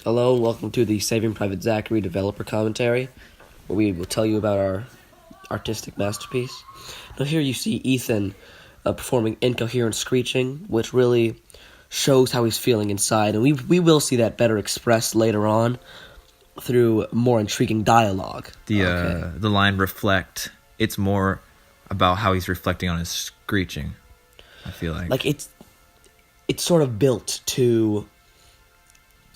Hello and welcome to the Saving Private Zachary developer commentary, where we will tell you about our artistic masterpiece. Now here you see Ethan performing incoherent screeching, which really shows how he's feeling inside, and we will see that better expressed later on through more intriguing dialogue. The line reflect, it's more about how he's reflecting on his screeching, I feel like. Like it's sort of built to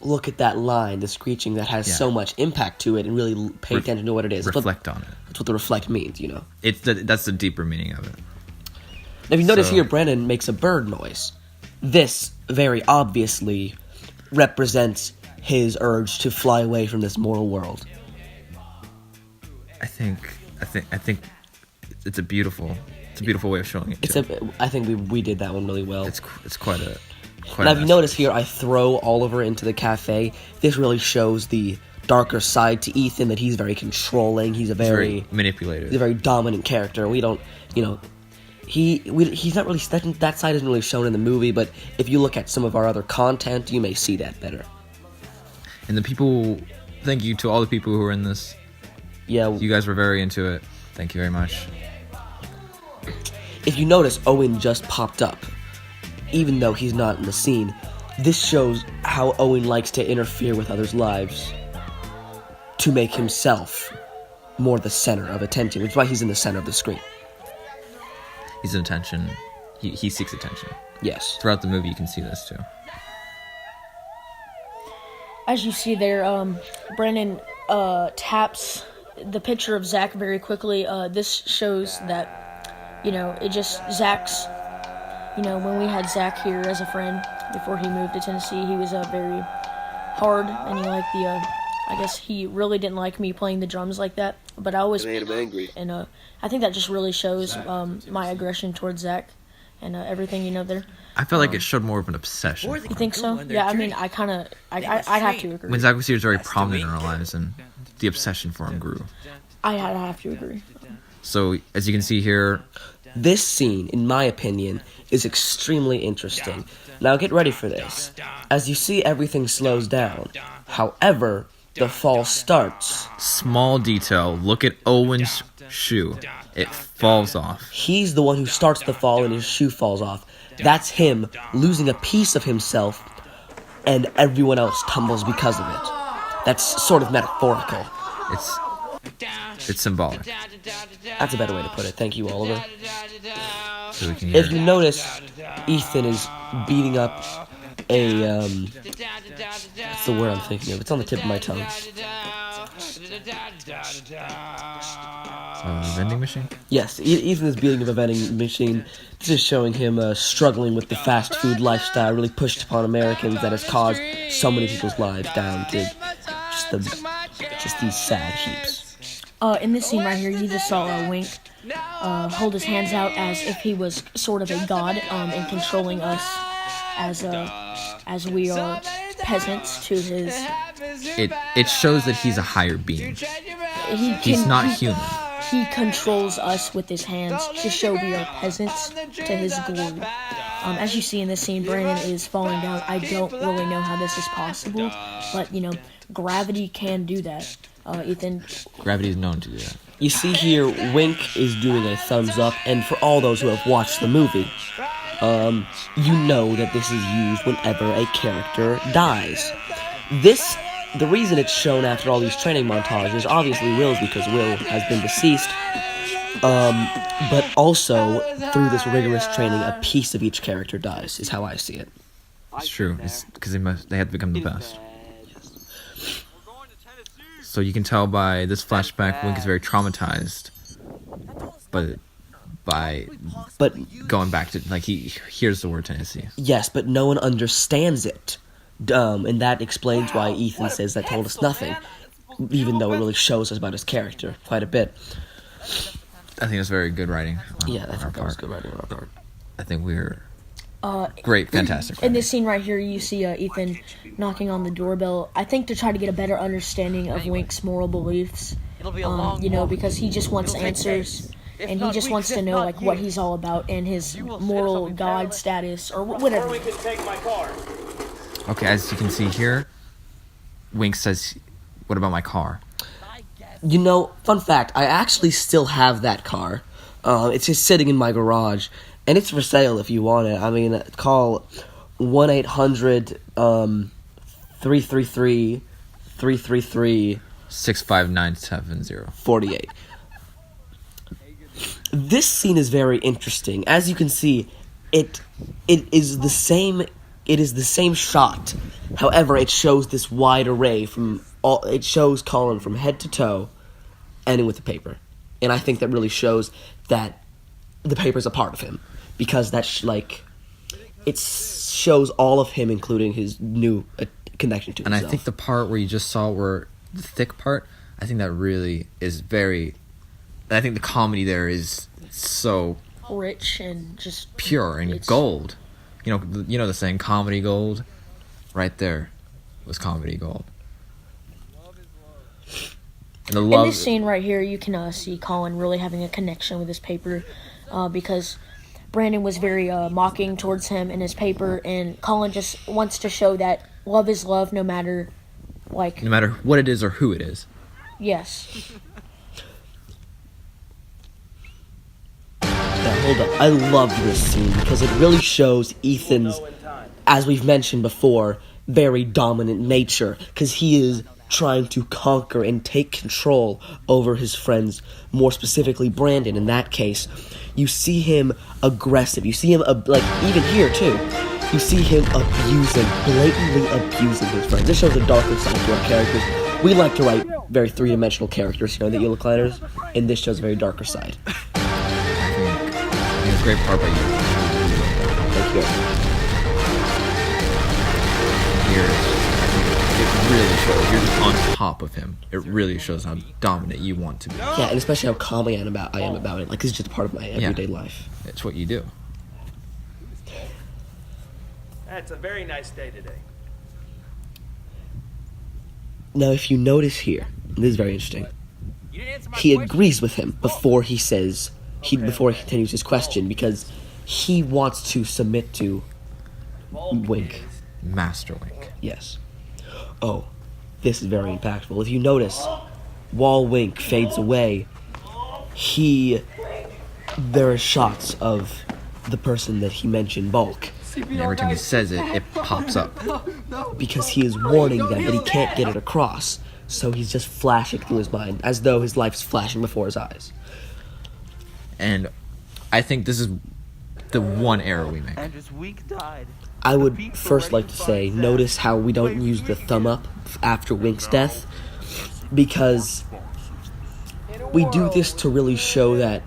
look at that line, the screeching that has so much impact to it, and really pay attention to what it is. Reflect on it. That's what the reflect means, you know. That's the deeper meaning of it. Now, if you notice here, Brandon makes a bird noise. This very obviously represents his urge to fly away from this mortal world. I think it's a beautiful way of showing it. I think we did that one really well. It's quite a. Now, if you notice here, I throw Oliver into the cafe. This really shows the darker side to Ethan, that he's very controlling. He's very manipulative. He's a very dominant character. We don't, he's not really, that side isn't really shown in the movie, but if you look at some of our other content, you may see that better. And thank you to all the people who were in this. Yeah. You guys were very into it. Thank you very much. If you notice, Owen just popped up, even though he's not in the scene. This shows how Owen likes to interfere with others' lives to make himself more the center of attention, which is why he's in the center of the screen. He's in attention. He seeks attention. Yes. Throughout the movie, you can see this too. As you see there, Brandon taps the picture of Zach very quickly. This shows that, Zach's, when we had Zach here as a friend before he moved to Tennessee, he was very hard, and he liked I guess he really didn't like me playing the drums like that, but I always made him angry. And I think that just really shows my aggression towards Zach and everything, there. I felt like it showed more of an obsession. You think so? Yeah, I mean, I'd have to agree. When Zach was here, he was very prominent in our lives, and the obsession for him grew. I'd have to agree. So, as you can see here, this scene, in my opinion, is extremely interesting. Now get ready for this. As you see, everything slows down. However, the fall starts. Small detail, look at Owen's shoe. It falls off. He's the one who starts the fall and his shoe falls off. That's him losing a piece of himself, and everyone else tumbles because of it. That's sort of metaphorical. It's symbolic. That's a better way to put it. Thank you, Oliver. So we can hear if you notice, Ethan is beating up what's the word I'm thinking of? It's on the tip of my tongue. Vending machine? Yes, Ethan is beating up a vending machine. This is showing him struggling with the fast food lifestyle really pushed upon Americans that has caused so many people's lives down to just these sad heaps. In this scene right here, you just saw Wink hold his hands out as if he was sort of a god and controlling us as we are peasants to his. It shows that he's a higher being. He's not human. He controls us with his hands to show we are peasants to his glory. As you see in this scene, Brandon is falling down. I don't really know how this is possible, but gravity can do that. Ethan. Gravity is known to do that. You see here, Wink is doing a thumbs up, and for all those who have watched the movie, you know that this is used whenever a character dies. The reason it's shown after all these training montages, obviously Will's because Will has been deceased, but also through this rigorous training, a piece of each character dies, is how I see it. It's true. It's because they have to become the best. So you can tell by this flashback, Wink is very traumatized, but going back to, he hears the word Tennessee. Yes, but no one understands it. And that explains why Ethan says that told us nothing, even though it really shows us about his character quite a bit. I think it's very good writing. Yeah, I think that was good writing on our part. I think we're great, fantastic writing. In this scene right here, you see Ethan knocking on the doorbell, I think to try to get a better understanding of Wink's moral beliefs, because he just wants answers. And he just wants to know what he's all about and his moral god status or whatever. Okay, as you can see here, Wink says, "What about my car?" You know, fun fact, I actually still have that car. It's just sitting in my garage, and it's for sale if you want it. I mean, call 1-800-333-333 65970. 48. This scene is very interesting. As you can see, it is the same shot. However, it shows this wide array it shows Colin from head to toe, ending with the paper. And I think that really shows that the paper is a part of him, because that it shows all of him, including his new connection to himself. And I think the part where you just saw where the thick part, I think that really is very. I think the comedy there is so rich and just pure and gold. You know the saying, comedy gold. Right there was comedy gold. And the love. In this scene right here, you can see Colin really having a connection with his paper, because Brandon was very mocking towards him in his paper, and Colin just wants to show that love is love, no matter what it is or who it is. Yes. Now, hold up. I love this scene because it really shows Ethan's, as we've mentioned before, very dominant nature, because he is trying to conquer and take control over his friends, more specifically Brandon in that case. You see him aggressive. You see him, even here too, you see him blatantly abusing his friends. This shows a darker side to our characters. We like to write very three-dimensional characters here on the Eel Recliners, and this shows a very darker side. I think it's a great part by you. Thank you. Here, it really shows. You're just on top of him. It really shows how dominant you want to be. Yeah, and especially how calm I am about it. Like, it's just a part of my everyday life. It's what you do. It's a very nice day today. Now, if you notice here, this is very interesting. He agrees with him before he continues his question, because he wants to submit to Wink. Master Wink. Yes. Oh, this is very impactful. If you notice, while Wink fades away, there are shots of the person that he mentioned, Bulk. And every time he says it, it pops up. Because he is warning them that he can't get it across. So he's just flashing through his mind, as though his life is flashing before his eyes. And I think this is the one error we make. I would first like to say, notice how we don't use the thumb up after Wink's death, because we do this to really show that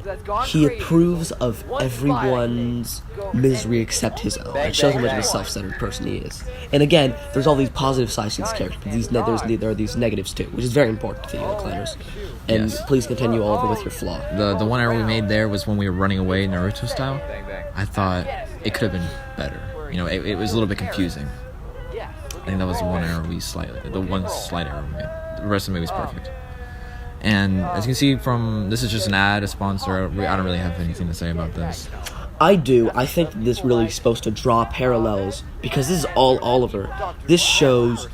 he approves of everyone's misery except his own. It shows how much of a self-centered person he is. And again, there's all these positive sides to this character, but there are these negatives too, which is very important to the Recliners. And Yes. please continue over with your flaw. The one error we made there was when we were running away Naruto style. I thought it could have been better. It was a little bit confusing. I think that was the one slight error we made. The rest of the movie is perfect. And as you can see from, this is just an ad, a sponsor. I don't really have anything to say about this. I do. I think this really is supposed to draw parallels, because this is all Oliver. This shows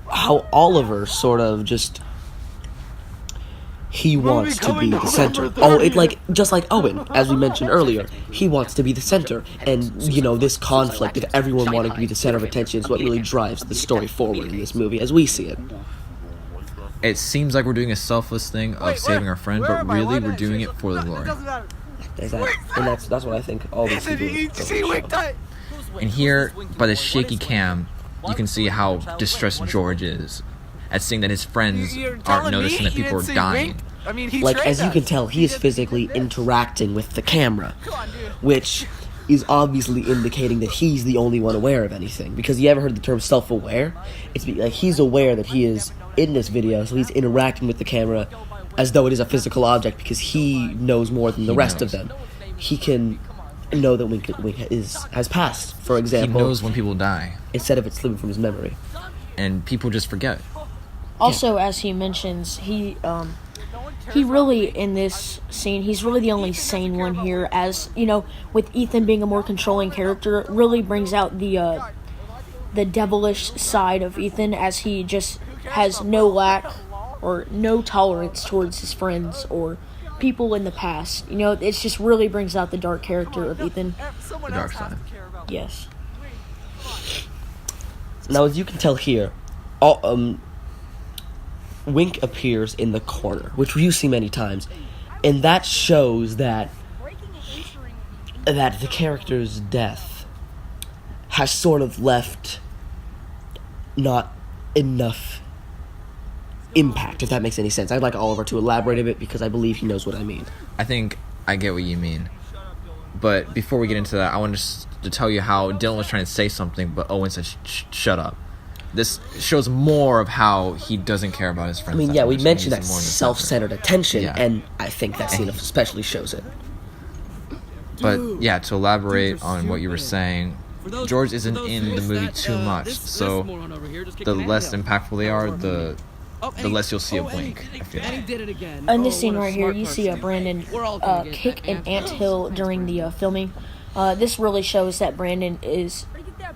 how Oliver sort of just... he wants to be the center. Just like Owen, as we mentioned earlier. He wants to be the center. And, this conflict of everyone wanting to be the center of attention is what really drives the story forward in this movie, as we see it. It seems like we're doing a selfless thing of saving our friend, but really we're doing it for the glory. Exactly. And that's what I think all these people do. And here, by the shaky cam, you can see how distressed George is at seeing that his friends aren't noticing that people are dying. As you can tell, he is physically interacting with the camera, which is obviously indicating that he's the only one aware of anything. Because you ever heard the term self-aware? It's like he's aware that he is in this video, so he's interacting with the camera as though it is a physical object, because he knows more than the rest of them. He can know that Wink has passed, for example. He knows when people die. Instead of it slipping from his memory. And people just forget. Also, as he mentions, he really, in this scene, he's really the only sane one here, as, with Ethan being a more controlling character, really brings out the devilish side of Ethan, as he just has no lack or no tolerance towards his friends or people in the past. You know, it just really brings out the dark character of Ethan. The dark side. Yes. Now, as you can tell here, Wink appears in the corner, which you see many times, and that shows that the character's death has sort of left not enough impact, if that makes any sense. I'd like Oliver to elaborate a bit because I believe he knows what I mean. I think I get what you mean. But before we get into that, I want to tell you how Dylan was trying to say something, but Owen said, shut up. This shows more of how he doesn't care about his friends. I mean, that yeah, much, we and mentioned he's that more in the self-centered attention, Yeah. and I think that scene especially shows it. But yeah, to elaborate on what you were saying, George isn't in the movie too much, so the less impactful they are, the less you'll see of Wink, I feel like. In this scene right here, you see Brandon kick an anthill during the filming. This really shows that Brandon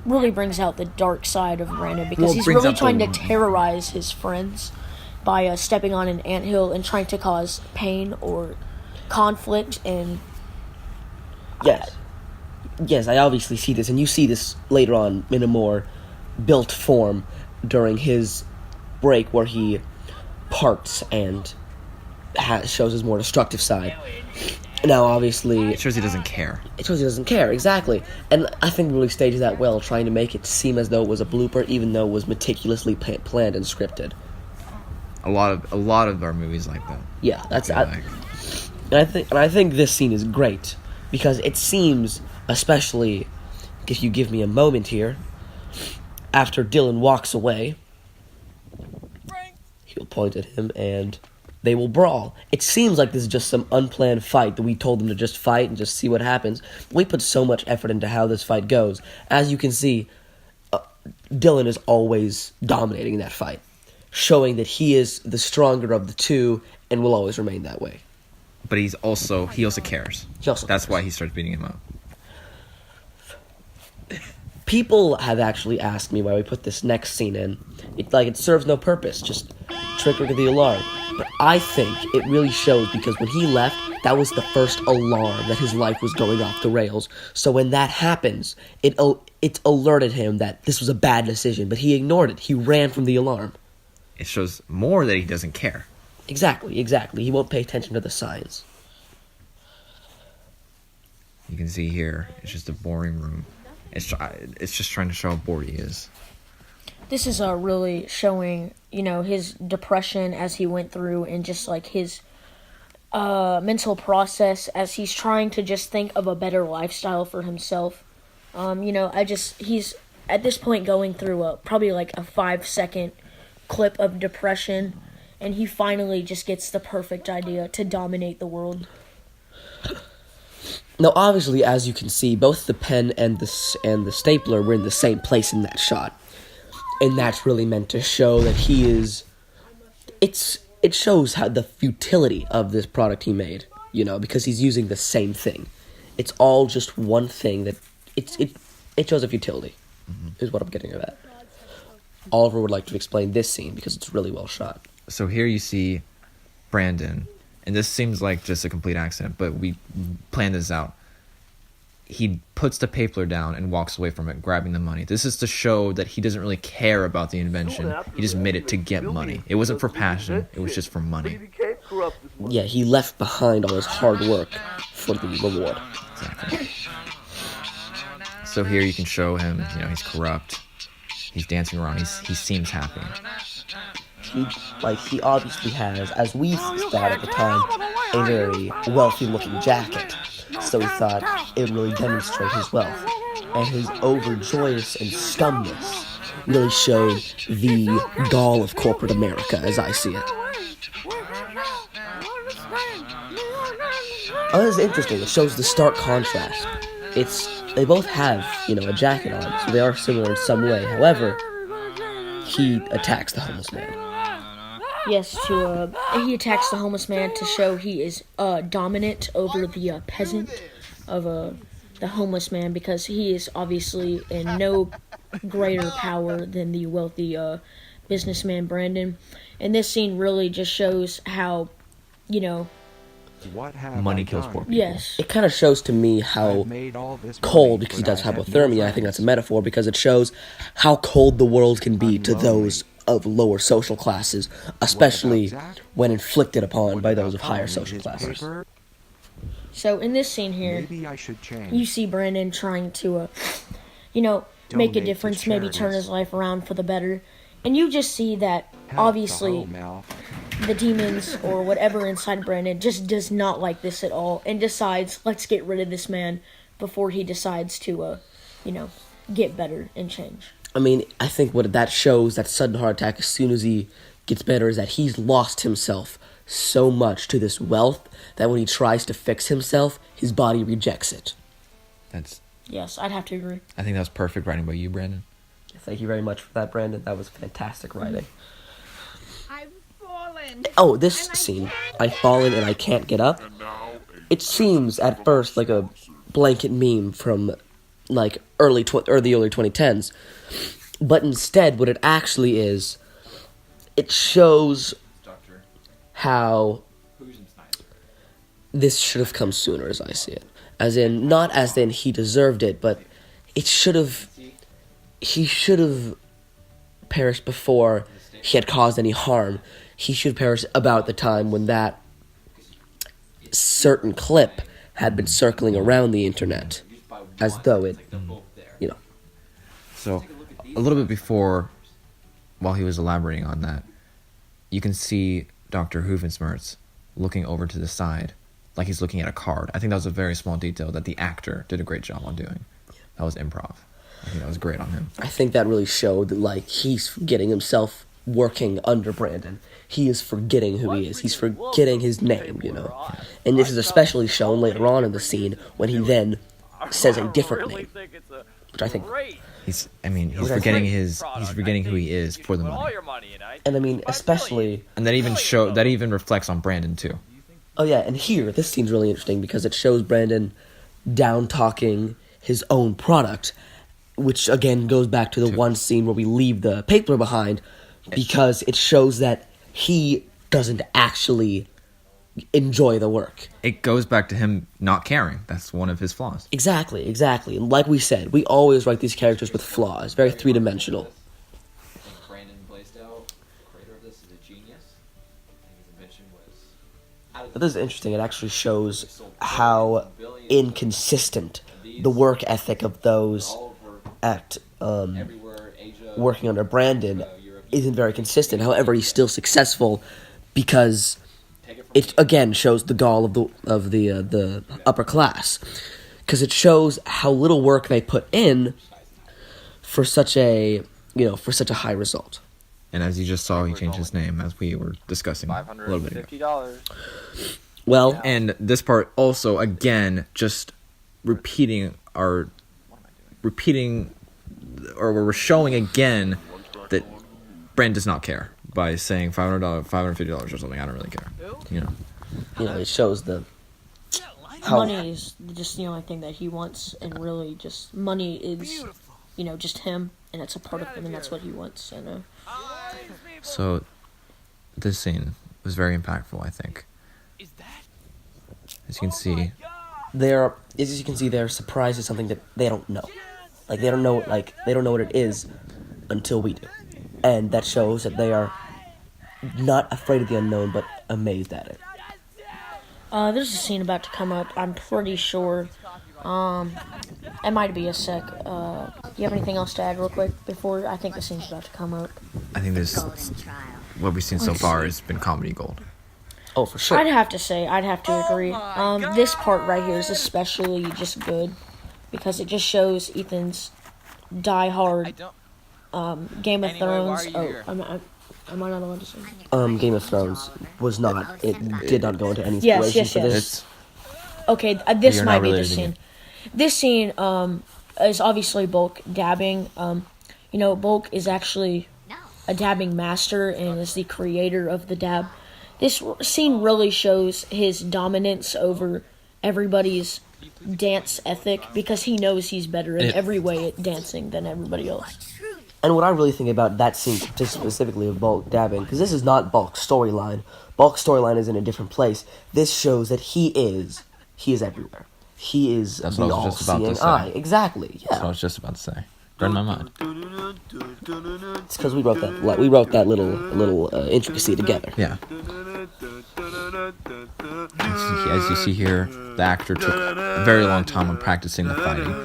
really brings out the dark side of Brandon because Well, he's brings really out trying the- to terrorize his friends by stepping on an anthill and trying to cause pain or conflict. And Yes, I obviously see this, and you see this later on in a more built form during his break where he parts and shows his more destructive side. Now, obviously, It shows he doesn't care. it shows he doesn't care, exactly. And I think really stages that well, trying to make it seem as though it was a blooper, even though it was meticulously planned and scripted. A lot of our movies like that. Yeah, that's I feel like. and I think this scene is great because it seems, especially if you give me a moment here, after Dylan walks away, he'll point at him and they will brawl. It seems like this is just some unplanned fight that we told them to just fight and just see what happens. We put so much effort into how this fight goes. As you can see, Dylan is always dominating that fight, showing that he is the stronger of the two and will always remain that way. But he also cares. That's why he starts beating him up. People have actually asked me why we put this next scene in. It serves no purpose, just triggering the alarm. But I think it really shows because when he left, that was the first alarm that his life was going off the rails. So when that happens, it alerted him that this was a bad decision, but he ignored it. He ran from the alarm. It shows more that he doesn't care. Exactly. He won't pay attention to the signs. You can see here, it's just a boring room. It's just trying to show how bored he is. this is really showing, his depression as he went through and just like his mental process as he's trying to just think of a better lifestyle for himself. He's at this point going through probably like a 5-second clip of depression, and he finally just gets the perfect idea to dominate the world. Now, obviously, as you can see, both the pen and the stapler were in the same place in that shot, and that's really meant to show that he is. It shows how the futility of this product he made, because he's using the same thing. It's all just one thing that it shows a futility. Is what I'm getting at. Oliver would like to explain this scene because it's really well shot. So here you see Brandon, and this seems like just a complete accident, but we planned this out. He puts the paper down and walks away from it, grabbing the money. This is to show that he doesn't really care about the invention. He just made it to get money. It wasn't for passion. It was just for money. Yeah, he left behind all his hard work for the reward. Exactly. So here you can show him, he's corrupt. He's dancing around. He seems happy. He obviously has, as we thought at the time, a very wealthy-looking jacket. So we thought it would really demonstrate his wealth. And his overjoyous and scumbness really showed the gall of corporate America, as I see it. Oh, this is interesting. It shows the stark contrast. They both have, a jacket on, so they are similar in some way. However, he attacks the homeless man. Yes, he attacks the homeless man to show he is dominant over the peasant of the homeless man, because he is obviously in no greater power than the wealthy businessman Brandon. And this scene really just shows how, you know, Money kills poor people. yes. It kind of shows to me how cold, because he does hypothermia, I think that's a metaphor, because it shows how cold the world can be to those of lower social classes, especially when inflicted upon by those of higher social classes. So in this scene here, you see Brandon trying to, make a difference, maybe turn his life around for the better. And you just see that, obviously, the demons or whatever inside Brandon just does not like this at all and decides, let's get rid of this man before he decides to, get better and change. I mean, I think what that shows, that sudden heart attack as soon as he gets better, is that he's lost himself so much to this wealth that when he tries to fix himself, his body rejects it. Yes, I'd have to agree. I think that was perfect writing by you, Brandon. Thank you very much for that, Brandon. That was fantastic writing. I've fallen. Oh, this scene, I've fallen and I can't get up. It seems at first like a blanket meme from like the early 2010s, but instead what it actually is, it shows how this should have come sooner, as I see it. As in, not as in he deserved it, but he should have perished before he had caused any harm. He should perish about the time when that certain clip had been circling around the internet, as though it, So, a little bit before, while he was elaborating on that, you can see Dr. Hoovensmertz looking over to the side, like he's looking at a card. I think that was a very small detail that the actor did a great job on doing. That was improv. I think that was great on him. I think that really showed that, like, he's forgetting himself working under Brandon. He is forgetting who he is. He's forgetting his name, And this is especially shown later on in the scene when he then says a different name, which I think. He's forgetting who he is for the money. And I mean, especially. And that even reflects on Brandon too. Oh yeah, and here this scene's really interesting because it shows Brandon down talking his own product, which again goes back to the one scene where we leave the paper behind, because it shows that he doesn't actually enjoy the work. It goes back to him not caring. That's one of his flaws. Exactly. And like we said, we always write these characters with flaws, very three-dimensional. I think Brandon Blaisdell, the creator of this, is a genius. I think his invention was... But this is interesting. It actually shows how inconsistent the work ethic of those at working under Brandon isn't very consistent. However, he's still successful because it again shows the gall of the upper class, because it shows how little work they put in for such a high result. And as you just saw, he changed his name, as we were discussing a little bit ago. Well, and this part also, again, just repeating, or we're showing again that Brand does not care by saying $500, $550 or something. I don't really care. It shows how money is just the only thing that he wants, and really just money is, just him, and it's a part of him, and that's what he wants. So, this scene was very impactful, I think. As you can see, they're surprised at something that they don't know. They don't know what it is until we do, and that shows that they are not afraid of the unknown, but amazed at it. There's a scene about to come up. I'm pretty sure. It might be a sec. Do you have anything else to add real quick before? I think the scene's about to come up. I think what we've seen so far has been comedy gold. Oh, for sure. I'd have to agree. This part right here is especially just good because it just shows Ethan's die-hard Game of Thrones. Am I not allowed to say? Game of Thrones was not. It did not go into any inspiration for this. Okay, this You're might not be the relating scene. it. This scene is obviously Bulk dabbing. Bulk is actually a dabbing master and is the creator of the dab. This scene really shows his dominance over everybody's dance ethic because he knows he's better in every way at dancing than everybody else. And what I really think about that scene, just specifically of Bulk dabbing, because this is not Bulk's storyline. Bulk's storyline is in a different place. This shows that he is everywhere. He is That's the what I was just about to all-seeing say. eye. Exactly. That's what I Yeah. was just about to say. Read my mind. It's because we wrote that little intricacy together. Yeah. As you see here, the actor took a very long time on practicing the fighting.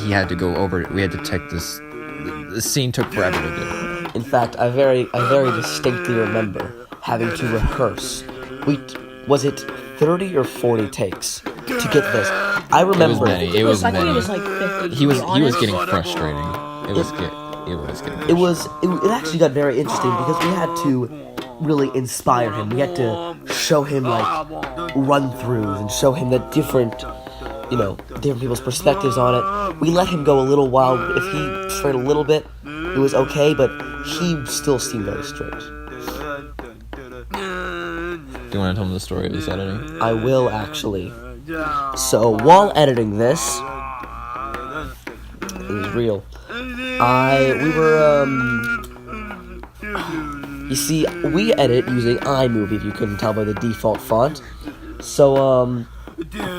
He had to go over it. We had to take this. The scene took forever to do. In fact, I very distinctly remember having to rehearse. Was it 30 or 40 takes to get this? I remember. It was many. It was I think it many. was like 50. He was to be honest. getting frustrating. It was getting. It actually got very interesting because we had to really inspire him. We had to show him like run-throughs and show him that different people's perspectives on it. We let him go a little wild. If he strayed a little bit, it was okay, but he still seemed very straight. Do you want to tell me the story of this editing? I will actually. So while editing this, it was real. You see, we edit using iMovie, if you couldn't tell by the default font. So,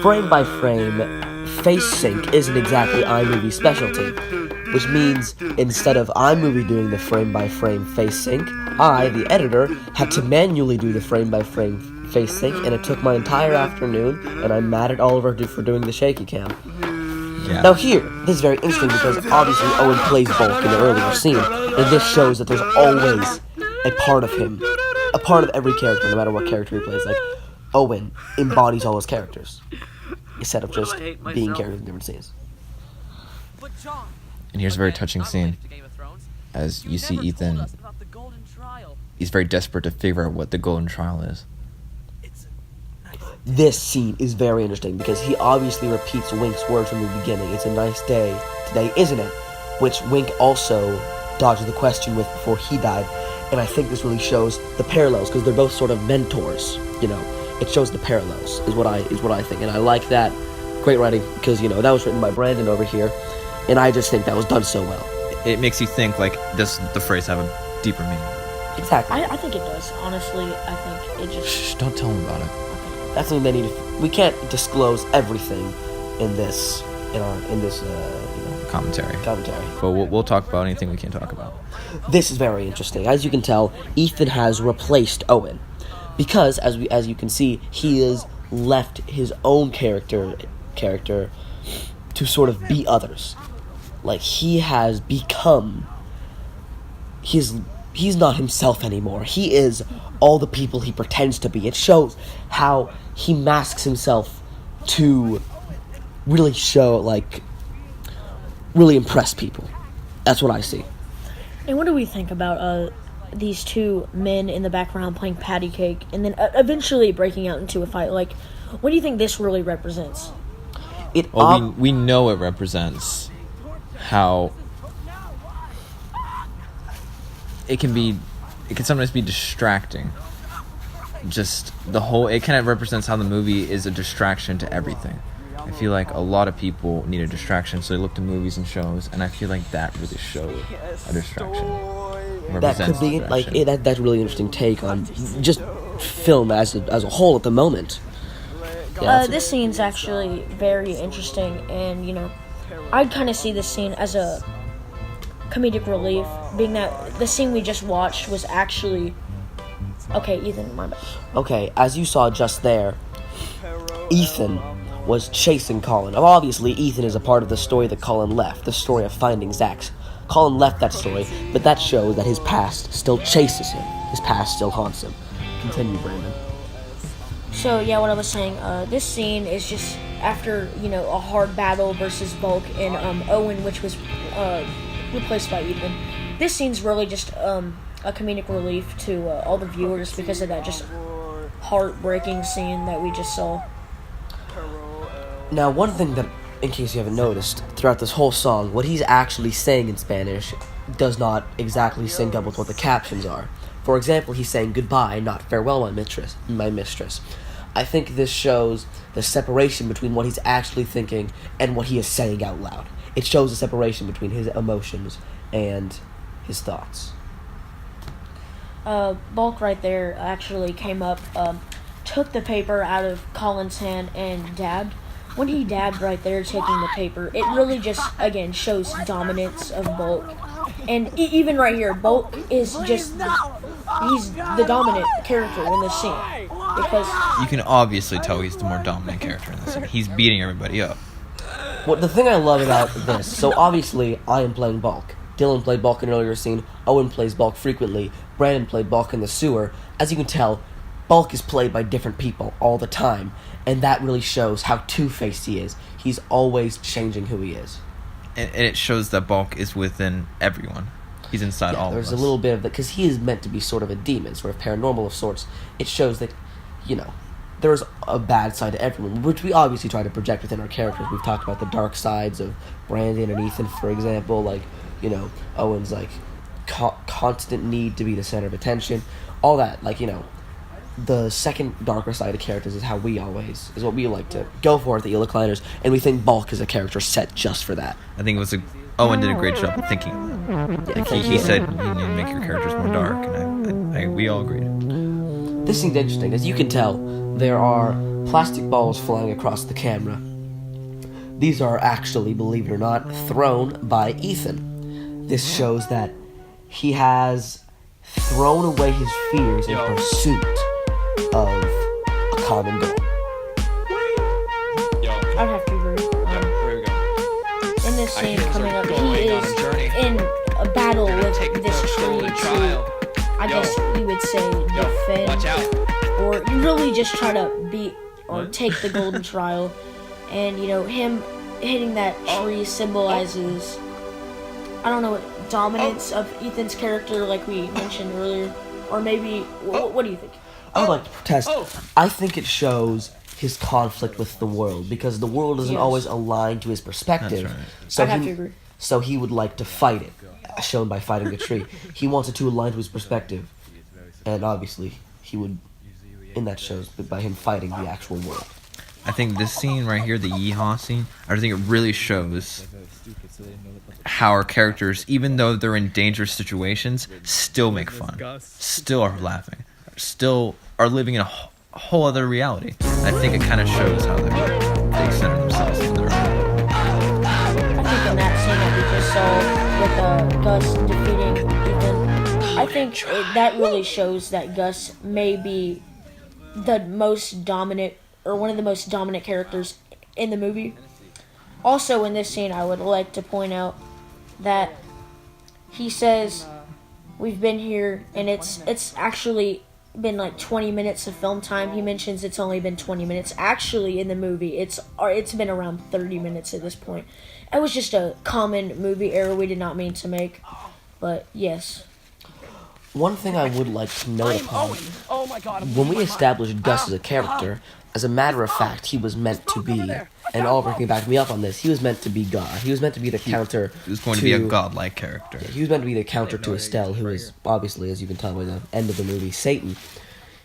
frame by frame, face sync isn't exactly iMovie's specialty, which means instead of iMovie doing the frame by frame face sync, I, the editor, had to manually do the frame by frame face sync, and it took my entire afternoon, and I'm mad at Oliver for doing the shaky cam. Yeah. Now here, this is very interesting because obviously Owen plays Bulk in the earlier scene, and this shows that there's always a part of him, a part of every character, no matter what character he plays. Like, Owen embodies all his characters, instead of just being characters in different scenes. And here's a very touching scene. As you see Ethan, he's very desperate to figure out what the Golden Trial is. This scene is very interesting because he obviously repeats Wink's words from the beginning. It's a nice day today, isn't it? Which Wink also dodged the question with before he died. And I think this really shows the parallels because they're both sort of mentors. It shows the parallels is what I think, and I like that. Great writing because that was written by Brandon over here, and I just think that was done so well. It makes you think, like, does the phrase have a deeper meaning? Exactly. I think it does. Honestly, I think it just. Shh, don't tell him about it. That's something they need to. We can't disclose everything in this Commentary. commentary. But we'll talk about anything we can talk about. This is very interesting. As you can tell, Ethan has replaced Owen because, as you can see, he has left his own character to sort of be others. Like he has become. He's not himself anymore. He is all the people he pretends to be. It shows how he masks himself to really really impress people. That's what I see. And what do we think about these two men in the background playing patty cake and then eventually breaking out into a fight? Like, what do you think this really represents? We know it represents how it can sometimes be distracting. Just it kind of represents how the movie is a distraction to everything. I feel like a lot of people need a distraction, so they look to movies and shows, and I feel like that really shows a distraction. That could be that's a really interesting take on just film as a whole at the moment. Yeah, This scene's actually very interesting, and I'd kind of see this scene as a comedic relief, being that the scene we just watched was actually. Okay, Ethan, my bad. Okay, as you saw just there, Ethan was chasing Colin. Obviously, Ethan is a part of the story that Colin left, the story of finding Zach. Colin left that story, but that shows that his past still chases him. His past still haunts him. Continue, Brandon. So, yeah, what I was saying, this scene is just after, a hard battle versus Bulk and Owen, which was replaced by Ethan. This scene's really just a comedic relief to all the viewers because of that just heartbreaking scene that we just saw. Now, one thing that, in case you haven't noticed, throughout this whole song, what he's actually saying in Spanish does not exactly sync up with what the captions are. For example, he's saying goodbye, not farewell, my mistress. I think this shows the separation between what he's actually thinking and what he is saying out loud. It shows the separation between his emotions and his thoughts. Bulk right there actually came up, took the paper out of Colin's hand and dabbed. When he dabbed right there, taking the paper, it really just, again, shows dominance of Bulk. And even right here, Bulk is just, he's the dominant character in this scene. Because You can obviously tell he's the more dominant character in this scene. He's beating everybody up. Well, the thing I love about this, so obviously I am playing Bulk. Dylan played Bulk in an earlier scene. Owen plays Bulk frequently. Brandon played Bulk in the sewer. As you can tell, Bulk is played by different people all the time, and that really shows how two-faced he is. He's always changing who he is. And it shows that Bulk is within everyone. He's inside all of us. There's a little bit of that, because he is meant to be sort of a demon, sort of paranormal of sorts. It shows that, there's a bad side to everyone, which we obviously try to project within our characters. We've talked about the dark sides of Brandon and Ethan, for example, Owen's, constant need to be the center of attention, all that, the second darker side of characters is what we like to go for at the Eel Recliners, and we think Bulk is a character set just for that. I think Owen did a great job of thinking of that. He said you need to make your characters more dark, and we all agreed. This seemed interesting. As you can tell, there are plastic balls flying across the camera. These are actually, believe it or not, thrown by Ethan. This shows that he has thrown away his fears in pursuit of a common goal. I'd have to agree. In this scene coming up, he is in a battle with this tree to, I guess you would say, defend, or really just try to beat or take the golden trial. And, him hitting that tree symbolizes, I don't know, dominance of Ethan's character, like we mentioned earlier. Or maybe, what do you think? I would like to protest. I think it shows his conflict with the world, because the world isn't always aligned to his perspective. That's right. So I'd have to agree. So he would like to fight it, shown by fighting the tree. He wants it to align to his perspective, and obviously he would, and that shows by him fighting the actual world. I think this scene right here, the yeehaw scene, I think it really shows how our characters, even though they're in dangerous situations, still make fun, still are laughing, still are living in a whole other reality. I think it kind of shows how they center themselves in their own. I think in that scene that we just saw with Gus defeating Ethan, I think that really shows that Gus may be the most dominant, or one of the most dominant characters in the movie. Also in this scene, I would like to point out that he says, we've been here, and it's actually been 20 minutes of film time. He mentions it's only been 20 minutes. Actually, in the movie, it's been around 30 minutes at this point. It was just a common movie error we did not mean to make, but yes. One thing I would like to note upon, when we established Gus as a character, as a matter of fact, he was meant to be, and Oliver can back me up on this, he was meant to be God. He was meant to be the counter. He was going to be a godlike character. He was meant to be the counter to Estelle, who is, obviously, as you can tell by the end of the movie, Satan.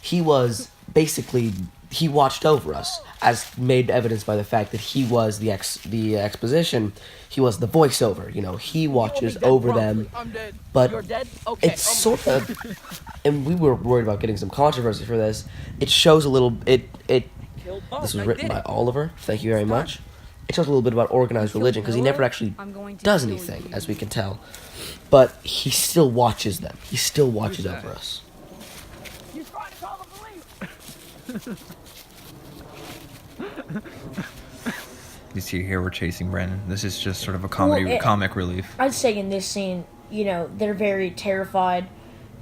He was, basically, he watched over us, as made evidence by the fact that he was the exposition, he was the voiceover, he watches over them, but it's sort of, and we were worried about getting some controversy for this, it shows a little, this was written by Oliver, thank you very much. It shows a little bit about organized religion, because he never actually does anything, as we can tell. But he still watches them. He still watches over us. He's trying to call the police! You see here we're chasing Brandon. This is just sort of a comic relief. I'd say in this scene, they're very terrified.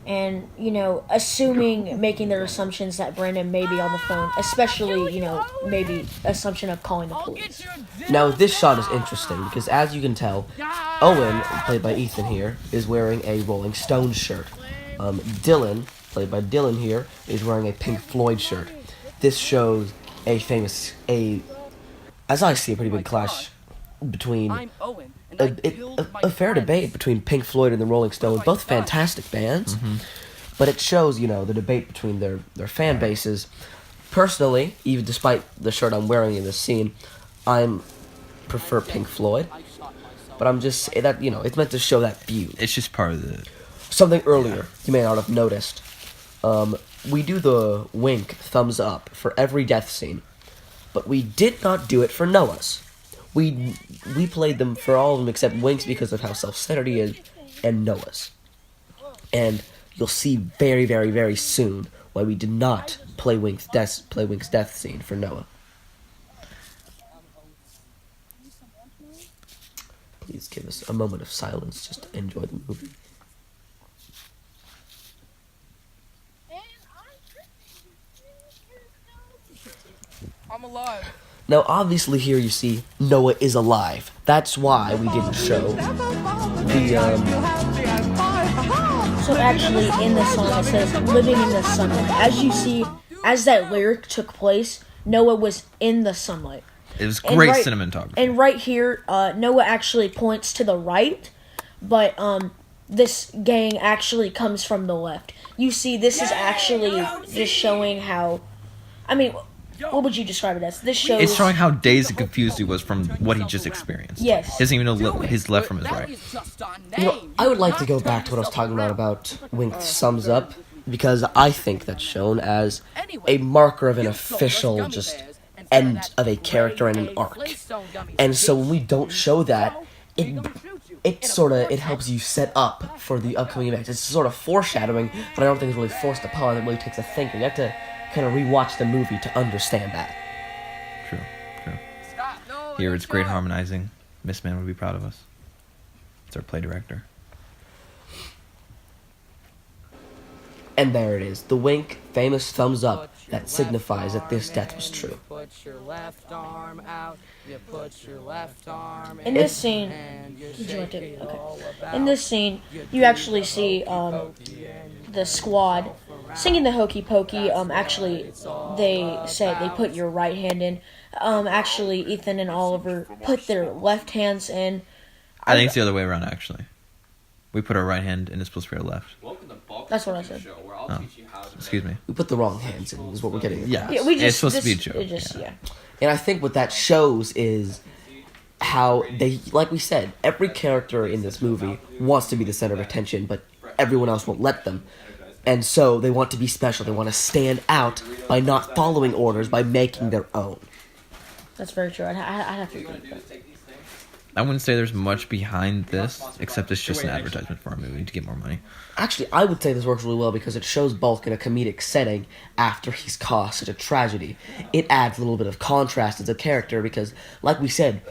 And, making their assumptions that Brandon may be on the phone, especially, maybe assumption of calling the police. Now, this shot is interesting because, as you can tell, Owen, played by Ethan here, is wearing a Rolling Stones shirt. Dylan, played by Dylan here, is wearing a Pink Floyd shirt. This shows as I see, a pretty big clash between a fair debate between Pink Floyd and the Rolling Stones, both fantastic bands, but it shows, the debate between their fan bases. Personally, even despite the shirt I'm wearing in this scene, I prefer Pink Floyd. But I'm just that it's meant to show that feud. It's just part of the. Something earlier you may not have noticed. We do the wink thumbs up for every death scene, but we did not do it for Noah's. We played them for all of them except Wink's because of how self-centered he is, and Noah's. And you'll see very, very, very soon why we did not play Wink's death scene for Noah. Please give us a moment of silence just to enjoy the movie. I'm alive. Now, obviously, here you see Noah is alive. That's why we didn't show the. So actually, in the song it says "living in the sunlight." As you see, as that lyric took place, Noah was in the sunlight. It was great cinematography. And right here, Noah actually points to the right, but this gang actually comes from the left. You see, this is actually just showing how. I mean. What would you describe it as? This shows... It's showing how dazed and confused he was from what he just experienced. Yes. He doesn't even know his left from his right. I would like to go back to what I was talking about Wink sums up, because I think that's shown as a marker of an official just end of a character and an arc. And so when we don't show that, it helps you set up for the upcoming events. It's sort of foreshadowing, but I don't think it's really forced upon. It really takes a thinker. You have to kind of rewatch the movie to understand that. True. Here it's great harmonizing. Miss Man would be proud of us. It's our play director. And there it is, the Wink famous thumbs up that signifies that this death was true. In this scene, did you want to? Okay. In this scene, you actually see the squad singing the Hokey Pokey. Actually, they said they put your right hand in. Actually, Ethan and Oliver put their left hands in. I think it's the other way around, actually. We put our right hand in, it's supposed to be our left. That's what I said. Oh, excuse me. We put the wrong hands in, is what we're getting at. Yeah, it's supposed to be a joke. Yeah. And I think what that shows is how they, like we said, every character in this movie wants to be the center of attention, but everyone else won't let them. And so they want to be special. They want to stand out by not following orders, by making their own. That's very true. I'd have to agree with that. I wouldn't say there's much behind this, except it's just an advertisement for our movie to get more money. Actually, I would say this works really well because it shows Bulk in a comedic setting after he's caused such a tragedy. It adds a little bit of contrast as a character because, like we said,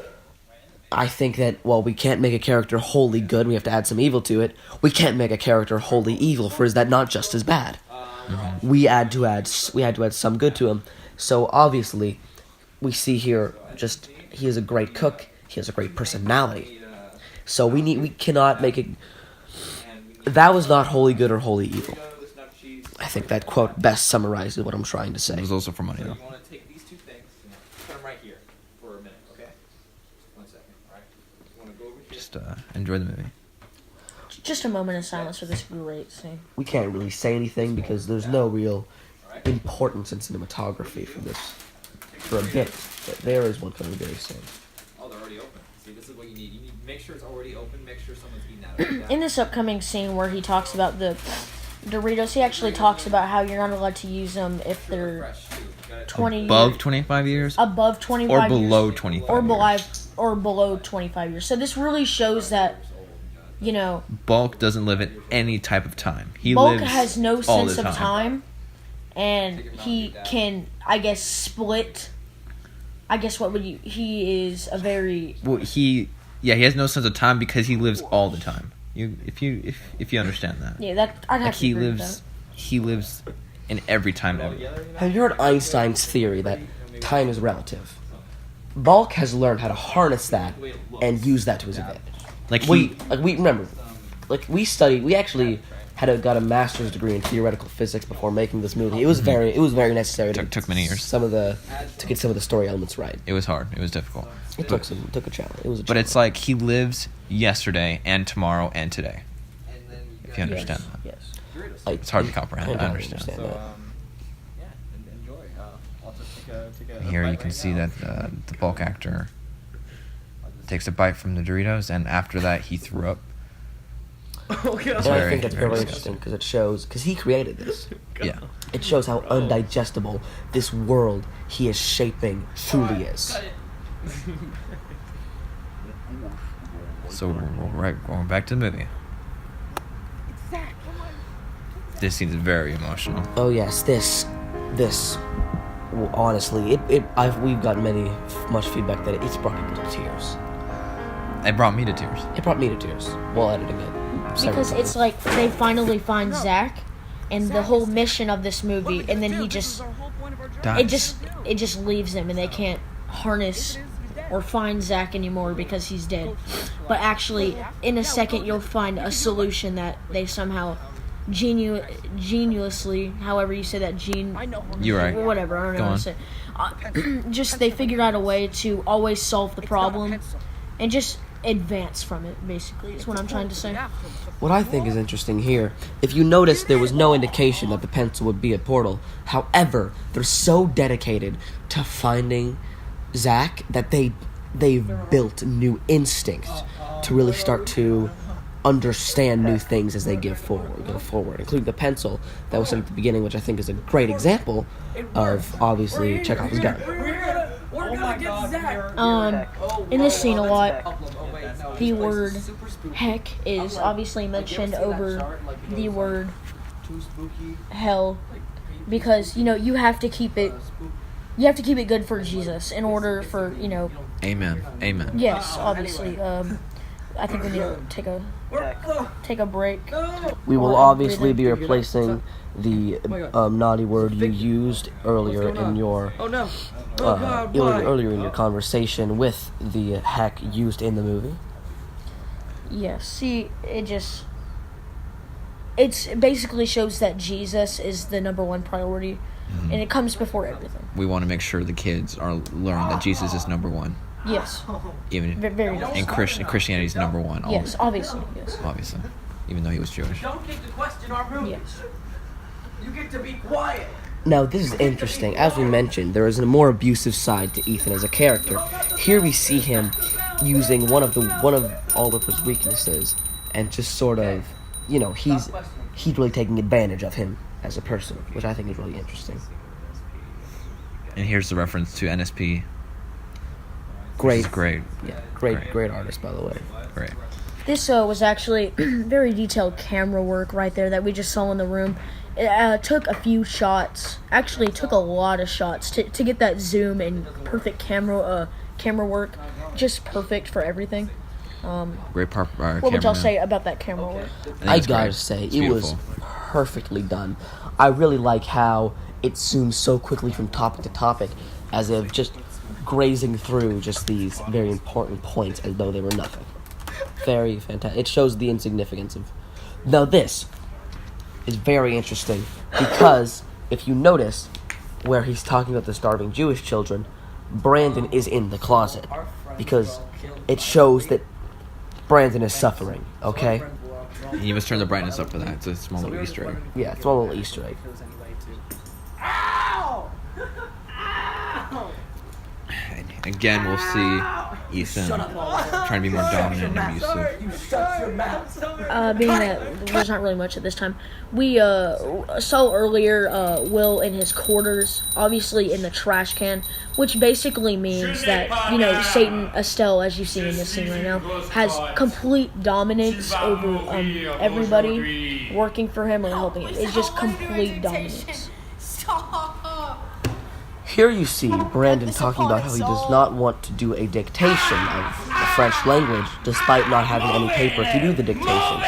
I think that while we can't make a character wholly good, we have to add some evil to it. We can't make a character wholly evil, for is that not just as bad? Mm-hmm. We had to add some good to him. So obviously, we see here just he is a great cook. He has a great personality. So we cannot make it. That was not wholly good or wholly evil. I think that quote best summarizes what I'm trying to say. It was also for money, though. Just enjoy the movie. Just a moment of silence for this great scene. We can't really say anything because there's no real importance in cinematography for a bit. But there is one coming very soon. Oh, they're already open. See, this is what you need. You need to make sure it's already open. Make sure someone's eating that. In this upcoming scene where he talks about the Doritos, he actually talks about how you're not allowed to use them if they're 20 above 25 years, above 25 or years, below 25 or below 25 years. So this really shows that, you know, Bulk doesn't live at any type of time. Bulk lives has no all sense the of time, and he can, I guess, split. I guess he is a very he has no sense of time because he lives all the time. If you understand that. Yeah, that I'd have to agree with that. He lives in every time ever. Have you heard Einstein's theory that time is relative? Bulk has learned how to harness that and use that to his advantage. We actually got a master's degree in theoretical physics before making this movie. It was very necessary. Took many years. To get some of the story elements right. It was hard. It was difficult. It took a challenge. It was a challenge. But it's like he lives yesterday and tomorrow and today. If you understand that. Yes. It's hard to comprehend. I understand. that. Yeah, enjoy. I'll just take a Here you bite can right see now. that the Bulk actor takes a bite from the Doritos, and after that he threw up. Okay. And I think that's very interesting because it shows, because he created this. Yeah. It shows how undigestible this world he is shaping truly is. So going back to the movie. This scene's very emotional. Oh yes, this, well, honestly, we've gotten much feedback that it's brought people to tears. It brought me to tears. It brought me to tears while editing it. Because it's like they finally find Zach, and the whole mission of this movie, and then he just Dies. it just leaves him, and they can't harness or find Zach anymore because he's dead. But actually, in a second, you'll find a solution that they somehow geniusly, however you say that, You're right. whatever, I don't know Go how on. to say it. Just they figured out a way to always solve the problem and just advance from it, basically, is what I'm trying to say. What I think is interesting here, if you notice, there was no indication that the pencil would be a portal. However, they're so dedicated to finding Zach that they've built new instinct to really start to understand new things as they go forward, including the pencil that was said at the beginning, which I think is a great example of, obviously, Chekhov's gun. In this scene a lot, the word heck is obviously mentioned over the word hell, because, you have to keep it good for Jesus in order for, Amen. yes, obviously. I think we need to take a break. We will Well, obviously breathe be in. replacing the naughty word you used earlier in your earlier in your conversation with the heck used in the movie. Yes, see, it basically shows that Jesus is the number one priority, and it comes before everything. We want to make sure the kids learn that Jesus is number one. Yes, Even very nice. and Christianity is number one. Yes, obviously, yes. Obviously, even though he was Jewish. Don't get to question our movies. Yes. You get to be quiet. Now, this is interesting. As we mentioned, there is a more abusive side to Ethan as a character. Here we see him using one of all of his weaknesses, and just sort of, he's really taking advantage of him as a person, which I think is really interesting. And here's the reference to NSP. Great, Great. yeah, great artist, by the way. Great. This was actually very detailed camera work right there that we just saw in the room. It took a few shots. Actually, it took a lot of shots to get that zoom and perfect camera work, just perfect for everything. Great part. What would y'all say about that camera work? I gotta say, it was perfectly done. I really like how it zooms so quickly from topic to topic, as if just grazing through just these very important points as though they were nothing. Very fantastic. It shows the insignificance of... Now this is very interesting, because if you notice where he's talking about the starving Jewish children, Brandon is in the closet, because it shows that Brandon is suffering, okay? And you must turn the brightness up for that. It's a small little Easter egg. Yeah, it's a little Easter egg. Ow! Again, we'll see Ethan trying to be more dominant and abusive. You shut your mouth. Being that there's not really much at this time, we saw earlier Will in his quarters, obviously in the trash can, which basically means that, Satan, Estelle, as you see in this scene right now, has complete dominance over everybody working for him or helping him. It's just complete dominance. Here you see Brandon talking about how he does not want to do a dictation of the French language, despite not having any paper to do the dictation.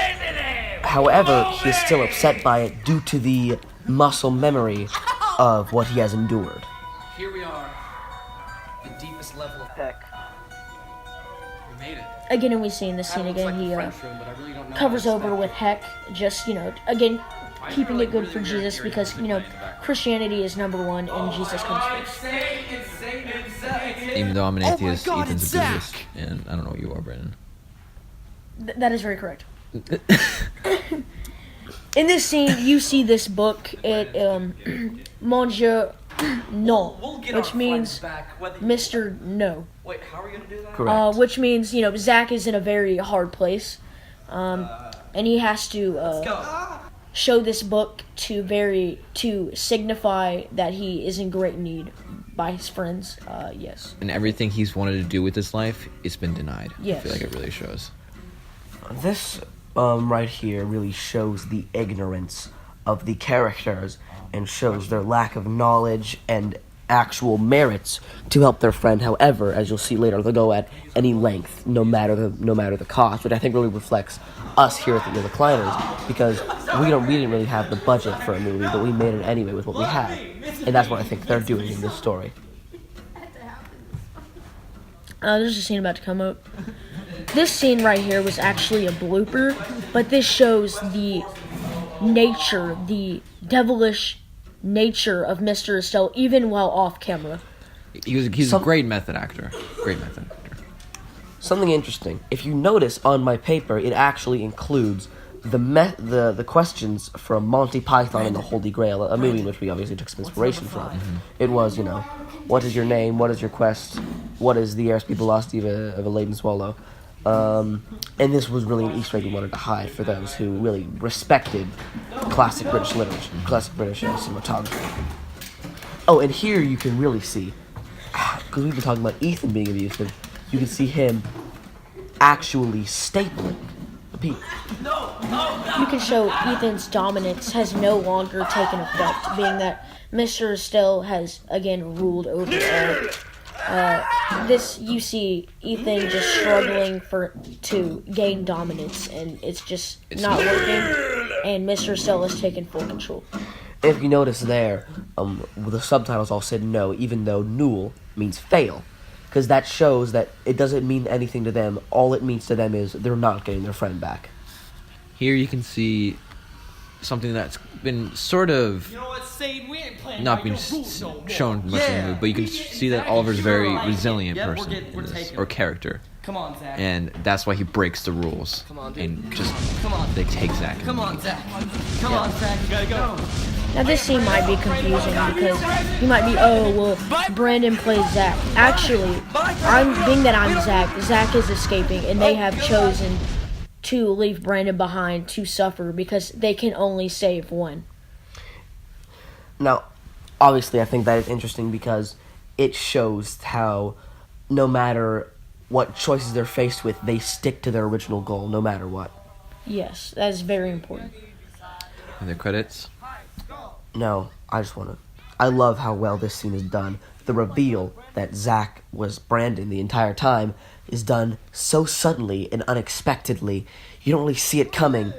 However, he is still upset by it due to the muscle memory of what he has endured. Here we are. The deepest level of heck. We made it. Again, and we see in this scene again, he covers over with heck, just, again, keeping it good for Jesus, because, Christianity is number one and Jesus comes first. Even though I'm an atheist, Ethan's a Buddhist, and I don't know what you are, Brandon. That is very correct. In this scene, you see this book. It, Monsieur No, We'll get which our means friends back, whether- Mr. No. Wait, how are we gonna do that? Correct. Which means, Zach is in a very hard place. And he has to Go. show this book to signify that he is in great need by his friends. Yes. And everything he's wanted to do with his life, it's been denied. Yes. I feel like it really shows. This right here really shows the ignorance of the characters and shows their lack of knowledge and actual merits to help their friend. However, as you'll see later, they'll go at any length, no matter the cost, which I think really reflects us here at the Recliners, because we didn't really have the budget for a movie, but we made it anyway with what we had, and that's what I think they're doing in this story. There's a scene about to come up. This scene right here was actually a blooper, but this shows the nature, the devilish nature of Mr. Estelle, even while off camera. He's a great method actor. Great method actor. Something interesting. If you notice on my paper, it actually includes the questions from Monty Python and the Holy Grail, a movie in which we obviously took some inspiration from. It was, what is your name? What is your quest? What is the airspeed velocity of a laden swallow? And this was really an Easter egg we wanted to hide for those who really respected classic British literature, classic British cinematography. Oh, and here you can really see, because we've been talking about Ethan being abusive, you can see him actually stapling the people. You can show Ethan's dominance has no longer taken effect, being that Mr. Estelle has again ruled over all. This, you see Ethan just struggling to gain dominance, and it's just not working, and Mr. Estelle has taken full control. If you notice there, the subtitles all said no, even though Newell means fail. Because that shows that it doesn't mean anything to them. All it means to them is they're not getting their friend back. Here you can see something that's been sort of You know what, Sade? We ain't playing not by being your rules no more. shown much in the movie, but you can see that Oliver's a very resilient Yeah, person we're in this, taking or it. character, Come on, Zach. and that's why he breaks the rules. Come on, dude. And just Come on. they take Zach. Come on, Zach. Come on, Zach. You gotta go. Now this scene might be confusing because you might be, oh, well, Brandon plays Zach. Actually, being that I'm Zach, Zach is escaping, and they have chosen to leave Brandon behind to suffer because they can only save one. Now, obviously, I think that is interesting because it shows how no matter what choices they're faced with, they stick to their original goal no matter what. Yes, that is very important. And the credits. No, I love how well this scene is done. The reveal that Zach was Brandon the entire time is done so suddenly and unexpectedly. You don't really see it coming,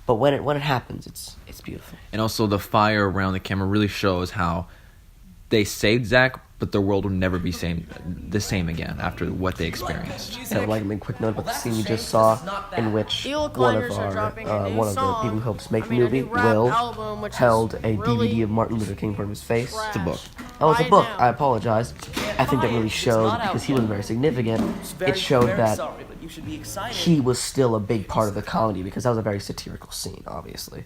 but when it happens, it's beautiful. And also the fire around the camera really shows how they saved Zach, but the world will never be the same again after what they experienced. And I would like to make a quick note about the scene you just saw, in which one of the people who helped us make the movie, Will, held a DVD of Martin Luther King in front of his face. It's a book. Oh, it's a book. I apologize. I think that really showed, because he wasn't very significant, it showed that he was still a big part of the comedy, because that was a very satirical scene, obviously.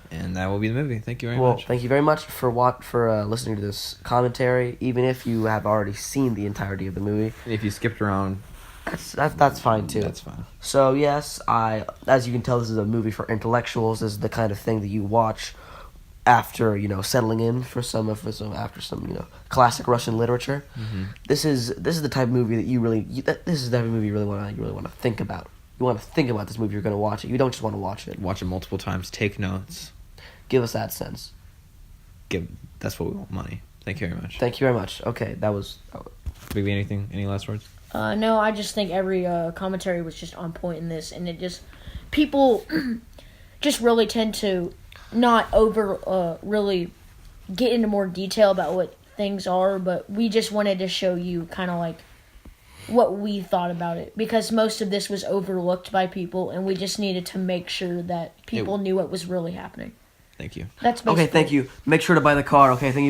And that will be the movie. Thank you very Well, much. thank you very much for listening to this commentary, even if you have already seen the entirety of the movie. If you skipped around, That's fine too. that's fine. So yes, as you can tell, this is a movie for intellectuals. This is the kind of thing that you watch after settling in for some classic Russian literature. Mm-hmm. This is the type of movie that this is the type of movie you really want to think about. You want to think about this movie. You're going to watch it. You don't just want to watch it. Watch it multiple times. Take notes. Give us that sense. That's what we want. Money. Thank you very much. Thank you very much. Okay, that was. Big B, anything? Any last words? No, I just think every commentary was just on point in this, and it just people just really tend to not really get into more detail about what things are, but we just wanted to show you kind of like what we thought about it, because most of this was overlooked by people, and we just needed to make sure that people knew what was really happening. Thank you. That's Okay, basically thank you. Make sure to buy the car. Okay, thank you.